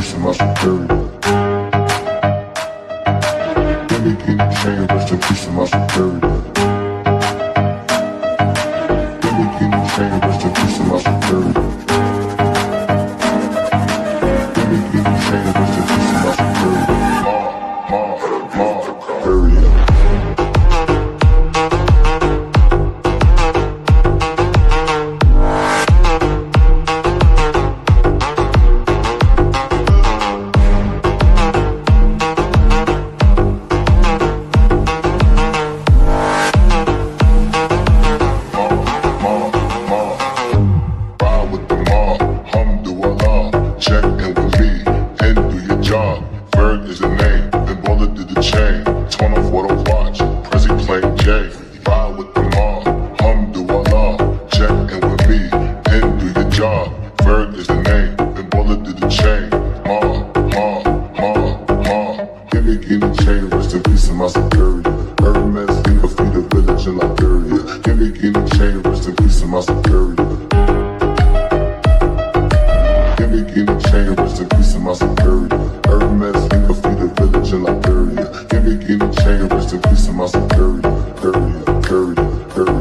peace of my superior. Give me guinea chain, rest in peace of my superior. Give me guinea chain, rest in peace of my superior. Give me guinea chain, rest in peace of my superior. Superior. Check in with me and do your job. Berg is the name, then bullet did the chain. Torn off what I watch, Prezi playing J. Ride with the mob, alhamdulillah. Check in with me and do your job. Berg is the name, then bullet did the chain. Give me guinea chain, rest in peace of my superior. Hermes, think of feed a village in Liberia. Give me guinea chain, rest in peace of my superior. Give me guinea chain, rest in peace of my superior. Hermes, think of feed a village in Liberia. Give me guinea chain, rest in peace of my superior. Superior.